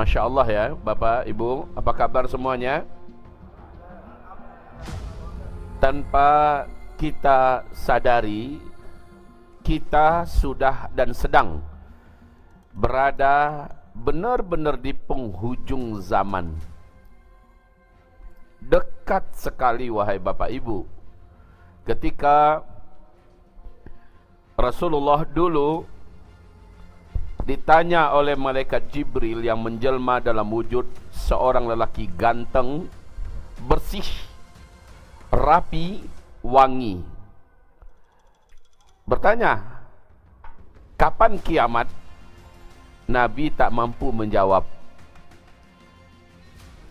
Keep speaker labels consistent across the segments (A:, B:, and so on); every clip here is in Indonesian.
A: Masya Allah ya, Bapak, Ibu, apa kabar semuanya? Tanpa kita sadari, kita sudah dan sedang berada benar-benar di penghujung zaman. Dekat sekali, wahai Bapak Ibu, ketika Rasulullah dulu ditanya oleh malaikat Jibril yang menjelma dalam wujud seorang lelaki ganteng, bersih, rapi, wangi. Bertanya, kapan kiamat? Nabi tak mampu menjawab.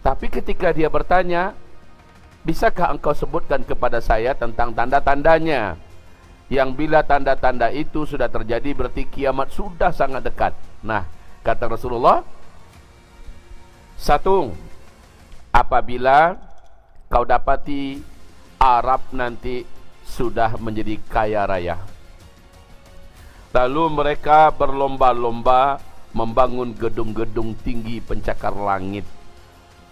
A: Tapi ketika dia bertanya, bisakah engkau sebutkan kepada saya tentang tanda-tandanya? Yang bila tanda-tanda itu sudah terjadi, berarti kiamat sudah sangat dekat. Nah, kata Rasulullah, satu, apabila kau dapati Arab nanti sudah menjadi kaya raya, lalu mereka berlomba-lomba membangun gedung-gedung tinggi pencakar langit.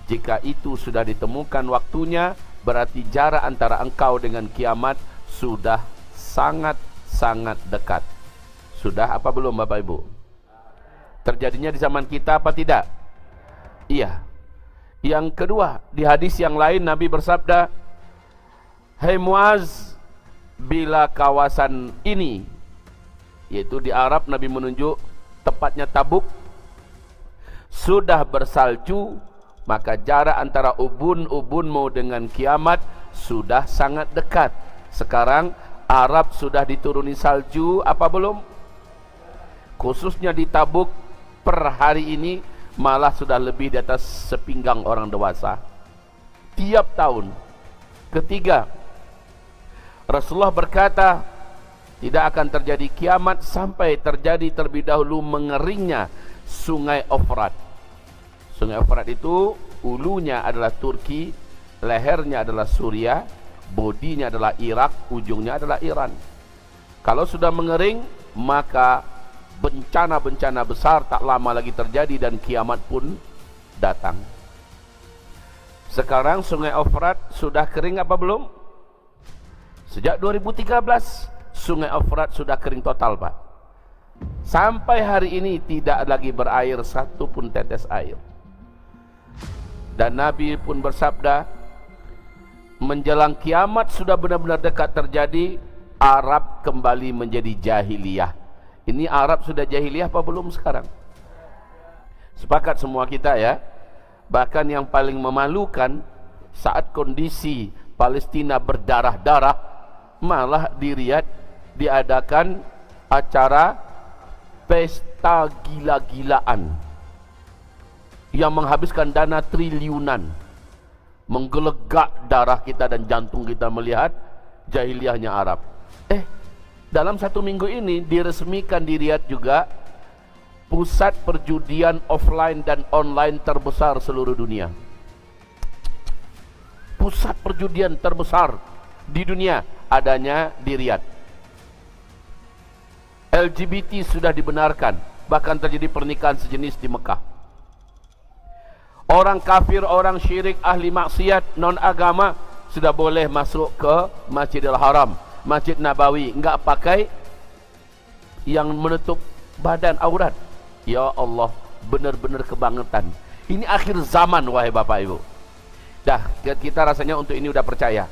A: Jika itu sudah ditemukan waktunya, berarti jarak antara engkau dengan kiamat sudah sangat-sangat dekat. Sudah apa belum, Bapak Ibu? Terjadinya di zaman kita apa tidak? Iya. Yang kedua, di hadis yang lain Nabi bersabda, "Hai Muaz, bila kawasan ini," yaitu di Arab, Nabi menunjuk tepatnya Tabuk, "sudah bersalju, maka jarak antara ubun-ubunmu dengan kiamat sudah sangat dekat." Sekarang Arab sudah dituruni salju apa belum? Khususnya di Tabuk per hari ini malah sudah lebih di atas sepinggang orang dewasa tiap tahun. Ketiga, Rasulullah berkata, tidak akan terjadi kiamat sampai terjadi terlebih dahulu mengeringnya Sungai Efrat. Sungai Efrat itu ulunya adalah Turki, lehernya adalah Suriah, bodinya adalah Irak, ujungnya adalah Iran. Kalau sudah mengering, maka bencana-bencana besar tak lama lagi terjadi dan kiamat pun datang. Sekarang Sungai Efrat sudah kering apa belum? Sejak 2013 Sungai Efrat sudah kering total, Pak. Sampai hari ini tidak lagi berair satu pun tetes air. Dan Nabi pun bersabda, menjelang kiamat sudah benar-benar dekat terjadi, Arab kembali menjadi jahiliyah. Ini Arab sudah jahiliyah apa belum sekarang? Sepakat semua kita ya. Bahkan yang paling memalukan, saat kondisi Palestina berdarah-darah, malah di Riyadh diadakan acara pesta gila-gilaan yang menghabiskan dana triliunan. Menggelegak darah kita dan jantung kita melihat jahiliyahnya Arab. Dalam satu minggu ini diresmikan di Riyadh juga pusat perjudian offline dan online terbesar seluruh dunia. Pusat perjudian terbesar di dunia adanya di Riyadh. LGBT sudah dibenarkan, bahkan terjadi pernikahan sejenis di Mekah. Orang kafir, orang syirik, ahli maksiat, non-agama sudah boleh masuk ke Masjidil Haram, Masjid Nabawi, enggak pakai yang menutup badan aurat. Ya Allah, benar-benar kebangetan. Ini akhir zaman, wahai Bapak Ibu. Dah, kita rasanya untuk ini udah percaya.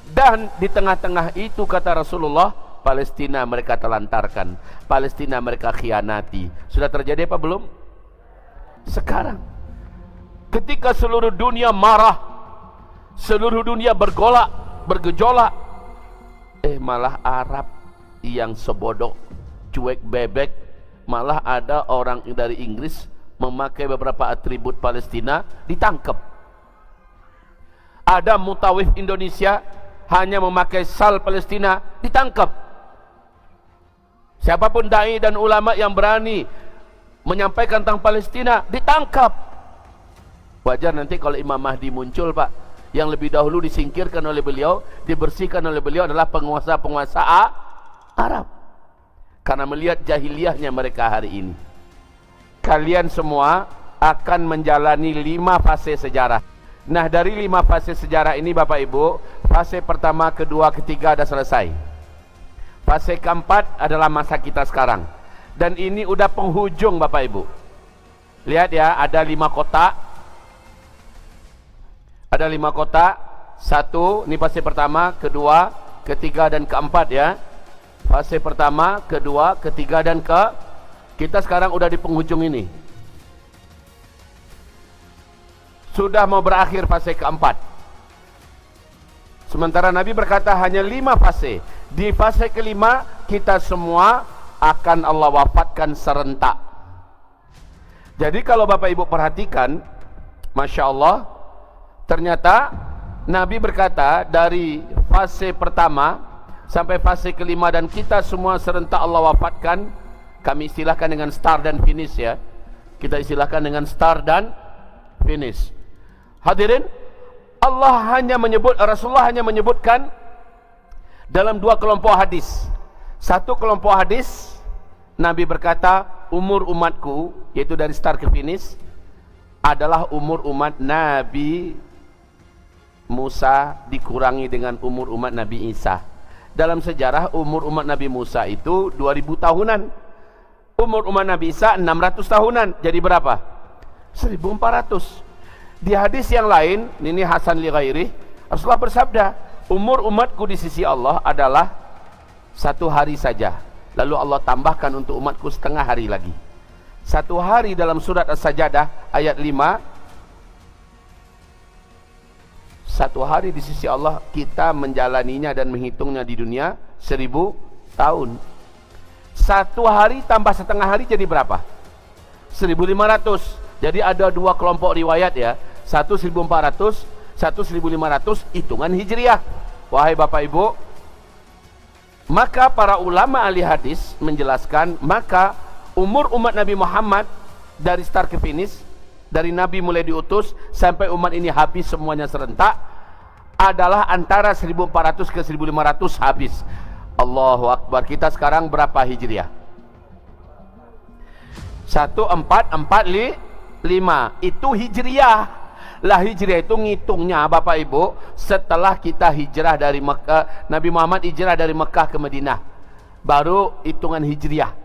A: Dan di tengah-tengah itu kata Rasulullah, Palestina mereka telantarkan, Palestina mereka khianati. Sudah terjadi apa belum? Sekarang ketika seluruh dunia marah, seluruh dunia bergejolak, malah Arab yang sebodoh, cuek bebek, malah ada orang dari Inggris memakai beberapa atribut Palestina ditangkap. Ada mutawif Indonesia hanya memakai sal Palestina ditangkap. Siapapun dai dan ulama yang berani menyampaikan tentang Palestina ditangkap. Wajar nanti kalau Imam Mahdi muncul, Pak. Yang lebih dahulu disingkirkan oleh beliau, dibersihkan oleh beliau adalah penguasa-penguasa Arab. Karena melihat jahiliyahnya mereka hari ini. Kalian semua akan menjalani 5 fase sejarah. Nah, dari 5 fase sejarah ini Bapak Ibu, fase pertama, kedua, ketiga dah selesai. Fase keempat adalah masa kita sekarang. Dan ini udah penghujung Bapak Ibu. Lihat ya, ada 5 kotak. Ada 5 kotak. 1, ini fase pertama, kedua, ketiga dan keempat ya. Fase pertama, kedua, ketiga dan kita sekarang udah di penghujung ini. Sudah mau berakhir fase keempat. Sementara Nabi berkata hanya 5 fase. Di fase kelima kita semua akan Allah wafatkan serentak. Jadi kalau Bapak Ibu perhatikan, Masya Allah, ternyata Nabi berkata dari fase pertama sampai fase kelima dan kita semua serentak Allah wafatkan. Kami istilahkan dengan start dan finish ya. Kita istilahkan dengan start dan finish. Hadirin, Rasulullah hanya menyebutkan dalam 2 kelompok hadis. Satu kelompok hadis, Nabi berkata umur umatku, yaitu dari start ke finish, adalah umur umat Nabi Musa dikurangi dengan umur umat Nabi Isa. Dalam sejarah umur umat Nabi Musa itu 2000 tahunan. Umur umat Nabi Isa 600 tahunan. Jadi berapa? 1400. Di hadis yang lain, ini Hasan li ghairi, Rasulullah bersabda, umur umatku di sisi Allah adalah 1 hari saja. Lalu Allah tambahkan untuk umatku setengah hari lagi. 1 hari dalam surat As-Sajdah ayat 5, 1 hari di sisi Allah kita menjalaninya dan menghitungnya di dunia 1000 tahun. 1 hari tambah setengah hari jadi berapa? 1500. Jadi ada 2 kelompok riwayat ya. 1 1400, 1 1500 hitungan hijriah. Wahai Bapak Ibu, maka para ulama ahli hadis menjelaskan, maka umur umat Nabi Muhammad dari start ke finish, dari Nabi mulai diutus sampai umat ini habis semuanya serentak, adalah antara 1400 ke 1500 habis. Allahu Akbar. Kita sekarang berapa hijriah? 1445. Itu hijriah. Lah hijriah itu ngitungnya Bapak Ibu setelah kita hijrah dari Mekah. Nabi Muhammad hijrah dari Mekah ke Madinah, baru hitungan hijriah.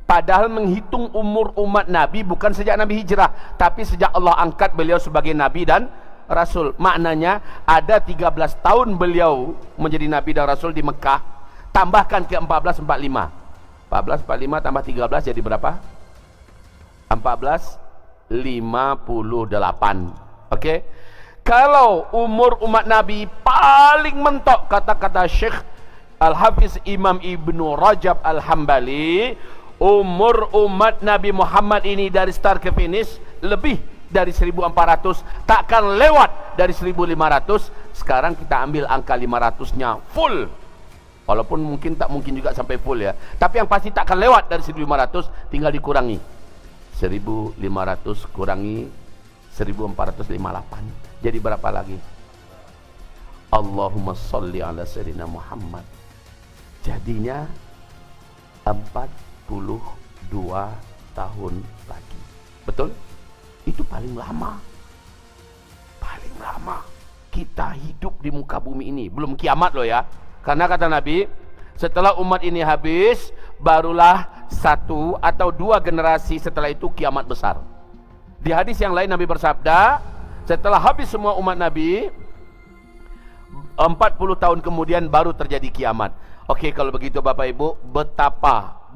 A: Padahal menghitung umur umat Nabi bukan sejak Nabi hijrah, tapi sejak Allah angkat beliau sebagai Nabi dan Rasul. Maknanya ada 13 tahun beliau menjadi Nabi dan Rasul di Mekah, tambahkan ke 1445. 1445 tambah 13 jadi berapa? 1458. Oke. Kalau umur umat Nabi paling mentok, kata-kata Syekh Al-Hafiz Imam Ibnu Rajab Al-Hambali, umur umat Nabi Muhammad ini dari start ke finish lebih dari 1400, takkan lewat dari 1500. Sekarang kita ambil angka 500-nya full. Walaupun mungkin tak mungkin juga sampai full ya. Tapi yang pasti takkan lewat dari 1500, tinggal dikurangi. 1500 kurangi 1458. Jadi berapa lagi? Allahumma salli ala sayyidina Muhammad. Jadinya 42 tahun lagi. Betul? Itu paling lama. Paling lama kita hidup di muka bumi ini. Belum kiamat loh ya. Karena kata Nabi, setelah umat ini habis, barulah 1 atau 2 generasi setelah itu kiamat besar. Di hadis yang lain Nabi bersabda, setelah habis semua umat Nabi, 40 tahun kemudian baru terjadi kiamat. Oke, kalau begitu Bapak Ibu,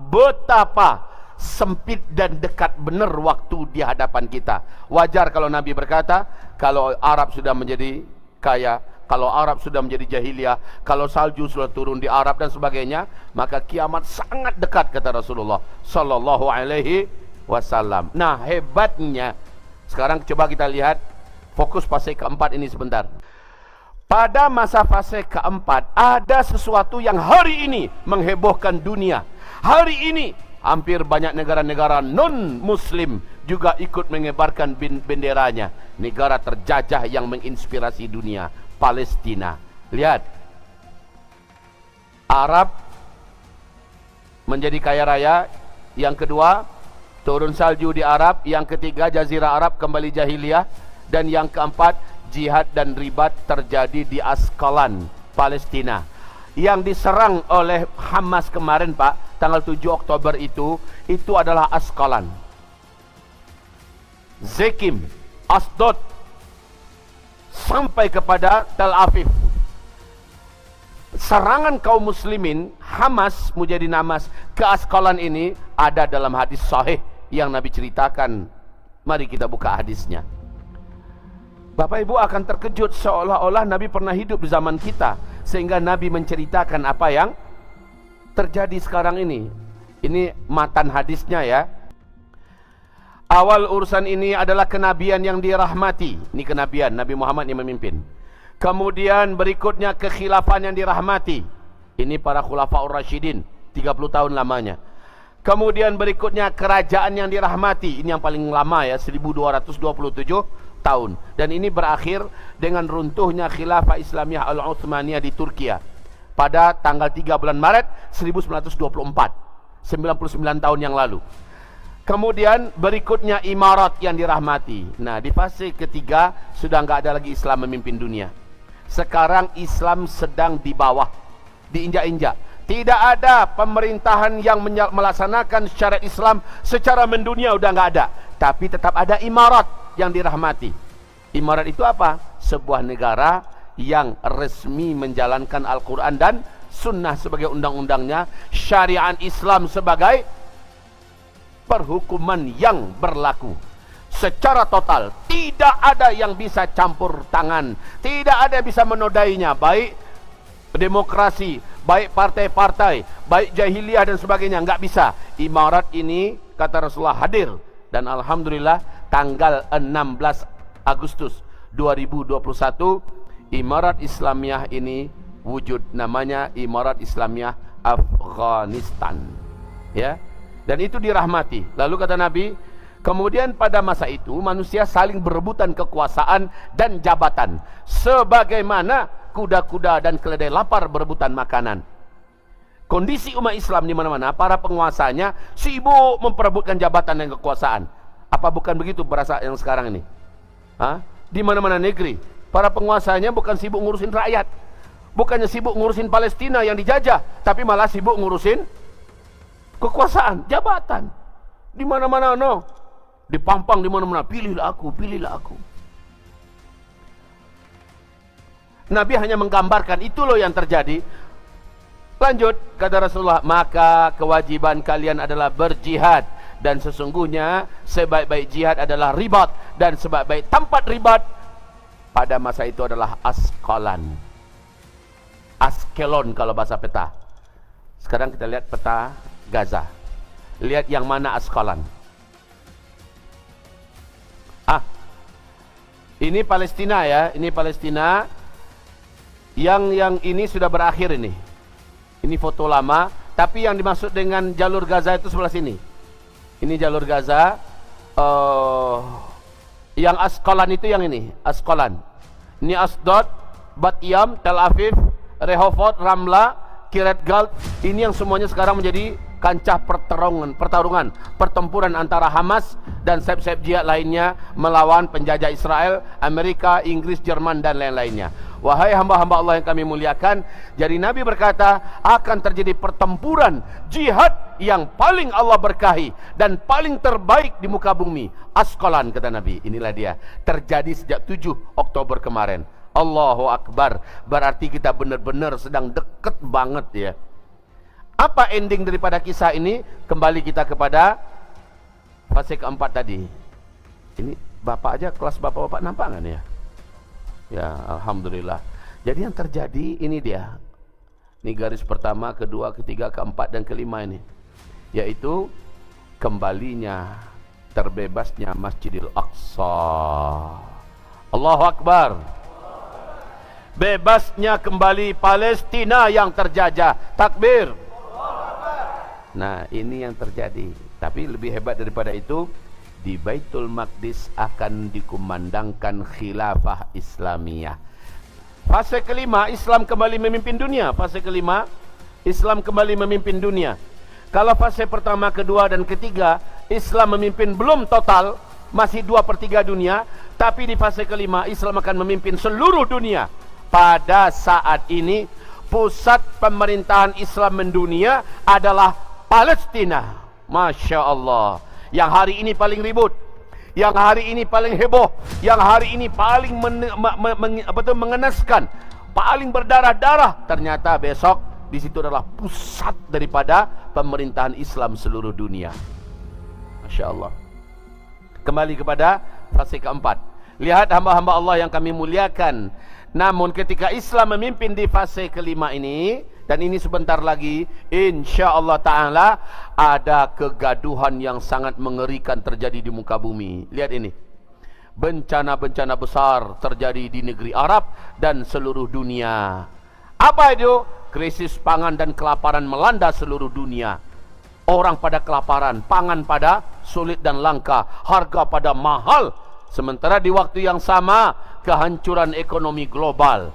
A: betapa sempit dan dekat benar waktu di hadapan kita. Wajar kalau Nabi berkata, kalau Arab sudah menjadi kaya, kalau Arab sudah menjadi jahiliyah, kalau salju sudah turun di Arab dan sebagainya, maka kiamat sangat dekat, kata Rasulullah sallallahu alaihi wasallam. Nah, hebatnya sekarang coba kita lihat fokus fase keempat ini sebentar. Pada masa fase keempat ada sesuatu yang hari ini menghebohkan dunia. Hari ini hampir banyak negara-negara non-muslim juga ikut mengibarkan benderanya. Negara terjajah yang menginspirasi dunia, Palestina. Lihat, Arab menjadi kaya raya. Yang kedua, turun salju di Arab. Yang ketiga, Jazirah Arab kembali jahiliyah. Dan yang keempat, jihad dan ribat terjadi di Asqalan, Palestina. Yang diserang oleh Hamas kemarin, Pak, tanggal 7 Oktober itu adalah Asqalan, Zekim, Asdod, sampai kepada Tel Aviv. Serangan kaum muslimin, Hamas, Mujahidin Hamas ke Asqalan ini ada dalam hadis sahih yang Nabi ceritakan. Mari kita buka hadisnya. Bapak Ibu akan terkejut seolah-olah Nabi pernah hidup di zaman kita, sehingga Nabi menceritakan apa yang terjadi sekarang ini. Ini matan hadisnya ya. Awal urusan ini adalah kenabian yang dirahmati. Ini kenabian, Nabi Muhammad yang memimpin. Kemudian berikutnya kekhilafan yang dirahmati. Ini para khulafaur rasyidin, 30 tahun lamanya. Kemudian berikutnya kerajaan yang dirahmati. Ini yang paling lama ya, 1227 tahun. Dan ini berakhir dengan runtuhnya khilafah Islamiyah Al-Utsmaniyah di Turkiya pada tanggal 3 bulan Maret 1924, 99 tahun yang lalu. Kemudian berikutnya imarat yang dirahmati. Nah, di fase ketiga sudah nggak ada lagi Islam memimpin dunia. Sekarang Islam sedang di bawah, diinjak-injak. Tidak ada pemerintahan yang melaksanakan syariat Islam secara mendunia, udah nggak ada. Tapi tetap ada imarat yang dirahmati. Imarat itu apa? Sebuah negara yang resmi menjalankan Al-Quran dan Sunnah sebagai undang-undangnya, syariat Islam sebagai perhukuman yang berlaku secara total. Tidak ada yang bisa campur tangan, tidak ada yang bisa menodainya, baik demokrasi, baik partai-partai, baik jahiliyah dan sebagainya, nggak bisa. Imarat ini kata Rasulullah hadir, dan alhamdulillah tanggal 16 Agustus 2021 Imarat Islamiyah ini wujud, namanya Imarat Islamiyah Afghanistan ya. Dan itu dirahmati. Lalu kata Nabi, kemudian pada masa itu manusia saling berebutan kekuasaan dan jabatan, sebagaimana kuda-kuda dan keledai lapar berebutan makanan. Kondisi umat Islam di mana-mana, para penguasanya sibuk memperebutkan jabatan dan kekuasaan. Apa bukan begitu berasa yang sekarang ini? Di mana-mana negeri, para penguasanya bukan sibuk ngurusin rakyat, bukannya sibuk ngurusin Palestina yang dijajah, tapi malah sibuk ngurusin kekuasaan, jabatan. Di mana-mana dipampang di mana-mana, pilihlah aku, pilihlah aku. Nabi hanya menggambarkan itu loh yang terjadi. Lanjut kata Rasulullah, maka kewajiban kalian adalah berjihad, dan sesungguhnya sebaik-baik jihad adalah ribat, dan sebaik-baik tempat ribat pada masa itu adalah Asqalan, Askelon kalau bahasa peta. Sekarang kita lihat peta Gaza. Lihat yang mana Asqalan. Ini Palestina ya, ini Palestina. Yang ini sudah berakhir ini. Ini foto lama, tapi yang dimaksud dengan jalur Gaza itu sebelah sini. Ini jalur Gaza. Yang Asqalan itu yang ini, Asqalan. Ini Asdod, Bat Yam, Tel Aviv, Rehovot, Ramla, Kiryat Gal. Ini yang semuanya sekarang menjadi kancah pertarungan, pertempuran antara Hamas dan sayap-sayap jihad lainnya melawan penjajah Israel, Amerika, Inggris, Jerman dan lain-lainnya. Wahai hamba-hamba Allah yang kami muliakan, jadi Nabi berkata akan terjadi pertempuran jihad yang paling Allah berkahi dan paling terbaik di muka bumi. Asqalan kata Nabi, inilah dia, terjadi sejak 7 Oktober kemarin. Allahu Akbar, berarti kita benar-benar sedang deket banget ya. Apa ending daripada kisah ini? Kembali kita kepada fase keempat tadi. Ini bapak aja, kelas bapak-bapak nampak kan ya? Ya, alhamdulillah. Jadi yang terjadi ini dia. Ini garis pertama, kedua, ketiga, keempat dan kelima ini. Yaitu kembalinya, terbebasnya Masjidil Aqsa. Allahu Akbar. Bebasnya kembali Palestina yang terjajah. Takbir. Nah, ini yang terjadi. Tapi lebih hebat daripada itu, di Baitul Maqdis akan dikumandangkan khilafah Islamiyah. Fase kelima, Islam kembali memimpin dunia. Fase kelima, Islam kembali memimpin dunia. Kalau fase pertama, kedua dan ketiga Islam memimpin belum total, masih 2/3 dunia, tapi di fase kelima Islam akan memimpin seluruh dunia. Pada saat ini pusat pemerintahan Islam mendunia adalah Palestina. Masya Allah. Yang hari ini paling ribut, yang hari ini paling heboh, yang hari ini paling mengenaskan, paling berdarah-darah, ternyata besok di situ adalah pusat daripada pemerintahan Islam seluruh dunia. Masya Allah. Kembali kepada fase keempat. Lihat hamba-hamba Allah yang kami muliakan. Namun ketika Islam memimpin di fase kelima ini, dan ini sebentar lagi, insya Allah Ta'ala ada kegaduhan yang sangat mengerikan terjadi di muka bumi. Lihat ini. Bencana-bencana besar terjadi di negeri Arab dan seluruh dunia. Apa itu? Krisis pangan dan kelaparan melanda seluruh dunia. Orang pada kelaparan, pangan pada sulit dan langka, harga pada mahal. Sementara di waktu yang sama, kehancuran ekonomi global.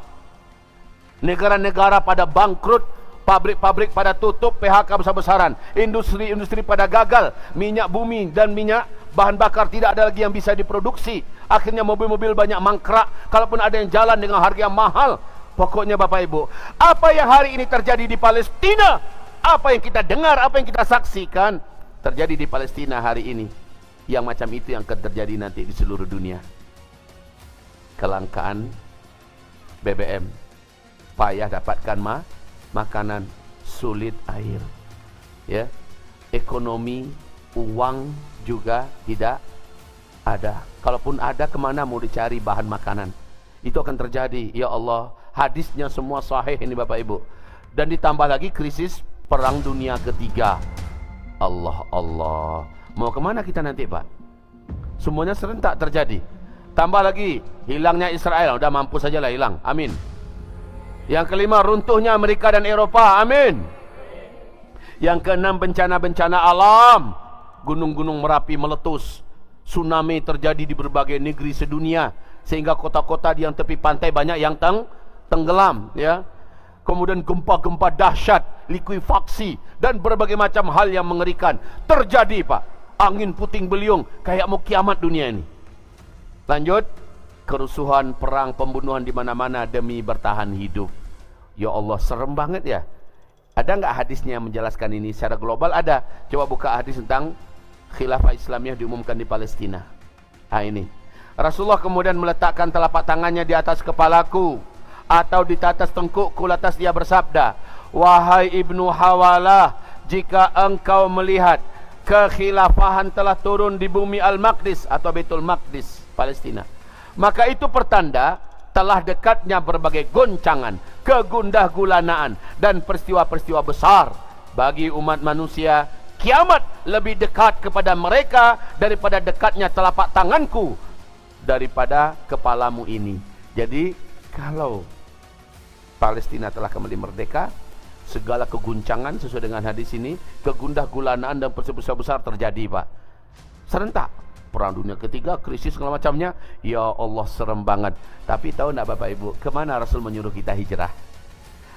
A: Negara-negara pada bangkrut, pabrik-pabrik pada tutup, PHK besar-besaran, industri-industri pada gagal, minyak bumi dan minyak bahan bakar tidak ada lagi yang bisa diproduksi. Akhirnya mobil-mobil banyak mangkrak, kalaupun ada yang jalan dengan harga yang mahal. Pokoknya Bapak Ibu, apa yang hari ini terjadi di Palestina, apa yang kita dengar, apa yang kita saksikan terjadi di Palestina hari ini, yang macam itu yang akan terjadi nanti di seluruh dunia. Kelangkaan BBM, payah dapatkan makanan, sulit air, ya, ekonomi, uang juga tidak ada. Kalaupun ada, kemana mau dicari bahan makanan? Itu akan terjadi. Ya Allah, hadisnya semua sahih ini Bapak Ibu. Dan ditambah lagi krisis perang dunia ketiga. Allah, mau kemana kita nanti Pak? Semuanya serentak terjadi. Tambah lagi hilangnya Israel, udah mampu sajalah hilang, amin. Yang kelima, runtuhnya Amerika dan Eropa, amin. Yang keenam, bencana-bencana alam, gunung-gunung Merapi meletus, tsunami terjadi di berbagai negeri sedunia, sehingga kota-kota di yang tepi pantai banyak yang tenggelam, ya. Kemudian gempa-gempa dahsyat, likuifaksi, dan berbagai macam hal yang mengerikan terjadi Pak. Angin puting beliung, kayak mau kiamat dunia ini. Lanjut, kerusuhan, perang, pembunuhan di mana-mana demi bertahan hidup. Ya Allah, serem banget ya. Ada nggak hadisnya yang menjelaskan ini secara global? Ada. Coba buka hadis tentang khilafah Islamiyah diumumkan di Palestina. Ini Rasulullah kemudian meletakkan telapak tangannya di atas kepalaku atau di atas tengkukku, lantas dia bersabda, wahai Ibnu Hawalah, jika engkau melihat kekhilafahan telah turun di bumi Al-Maqdis atau Baitul Maqdis, Palestina, maka itu pertanda telah dekatnya berbagai goncangan, kegundah gulanaan dan peristiwa-peristiwa besar bagi umat manusia. Kiamat lebih dekat kepada mereka daripada dekatnya telapak tanganku daripada kepalamu ini. Jadi kalau Palestina telah kembali merdeka, segala keguncangan sesuai dengan hadis ini, kegundah gulanaan dan peristiwa besar terjadi Pak, serentak. Perang dunia ketiga, krisis segala macamnya. Ya Allah, serem banget. Tapi tahu enggak Bapak Ibu, kemana Rasul menyuruh kita hijrah?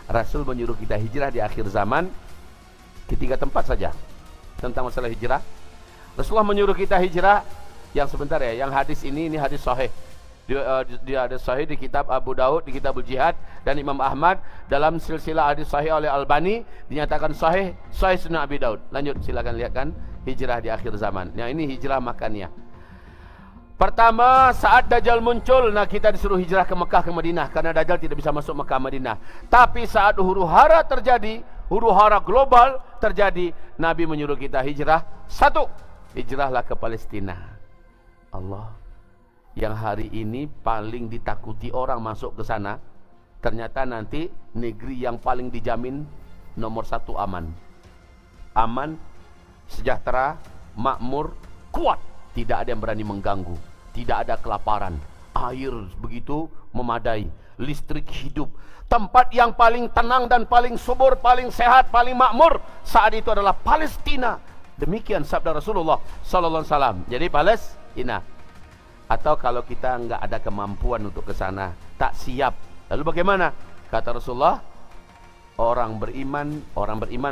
A: Rasul menyuruh kita hijrah di akhir zaman ke 3 tempat saja. Tentang masalah hijrah, Rasulullah menyuruh kita hijrah. Yang sebentar ya, yang hadis ini hadis sahih. Dia ada sahih di kitab Abu Daud, di kitab Jihad, dan Imam Ahmad dalam silsilah hadis sahih oleh Albani dinyatakan sahih Sunan Abi Daud. Lanjut, silakan lihatkan hijrah di akhir zaman. Nah, ini hijrah makannya. Pertama, saat Dajjal muncul, nah kita disuruh hijrah ke Mekah, ke Madinah, karena Dajjal tidak bisa masuk Mekah, Madinah. Tapi saat huru-hara terjadi, huru-hara global terjadi, Nabi menyuruh kita hijrah. 1, hijrahlah ke Palestina. Allah, yang hari ini paling ditakuti orang masuk ke sana, ternyata nanti negeri yang paling dijamin nomor 1 aman. Aman, sejahtera, makmur, kuat. Tidak ada yang berani mengganggu, tidak ada kelaparan, air begitu memadai, listrik hidup. Tempat yang paling tenang dan paling subur, paling sehat, paling makmur saat itu adalah Palestina. Demikian sabda Rasulullah sallallahu alaihi wasallam. Jadi Palestina. Atau kalau kita enggak ada kemampuan untuk ke sana, tak siap, lalu bagaimana? Kata Rasulullah, orang beriman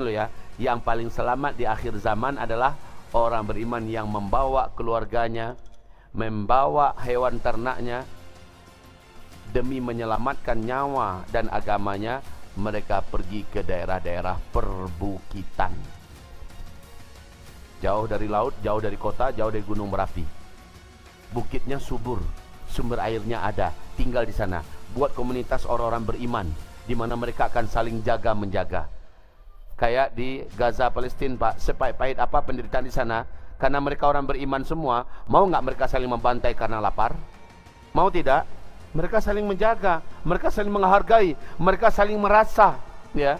A: loh ya, yang paling selamat di akhir zaman adalah orang beriman yang membawa keluarganya, membawa hewan ternaknya demi menyelamatkan nyawa dan agamanya. Mereka pergi ke daerah-daerah perbukitan, jauh dari laut, jauh dari kota, jauh dari gunung berapi. Bukitnya subur, sumber airnya ada, tinggal di sana. Buat komunitas orang-orang beriman, di mana mereka akan saling jaga-menjaga. Kayak di Gaza, Palestina, Pak, sepahit-pahit apa penderitaan di sana, karena mereka orang beriman semua, mau nggak mereka saling membantai karena lapar? Mau tidak? Mereka saling menjaga, mereka saling menghargai, mereka saling merasa, ya.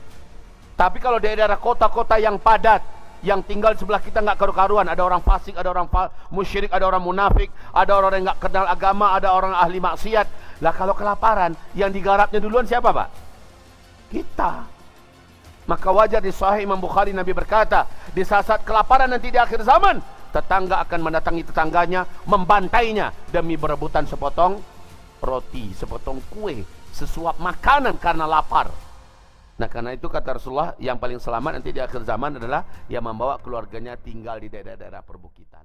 A: Tapi kalau di daerah kota-kota yang padat, yang tinggal sebelah kita nggak karu-karuan, ada orang fasik, ada orang musyrik, ada orang munafik, ada orang yang nggak kenal agama, ada orang ahli maksiat. Lah kalau kelaparan, yang digarapnya duluan siapa, Pak? Kita. Maka wajar di Sahih Imam Bukhari, Nabi berkata, di saat kelaparan nanti di akhir zaman, tetangga akan mendatangi tetangganya, membantainya demi berebutan sepotong roti, sepotong kue, sesuap makanan karena lapar. Nah, karena itu kata Rasulullah, yang paling selamat nanti di akhir zaman adalah yang membawa keluarganya tinggal di daerah-daerah perbukitan.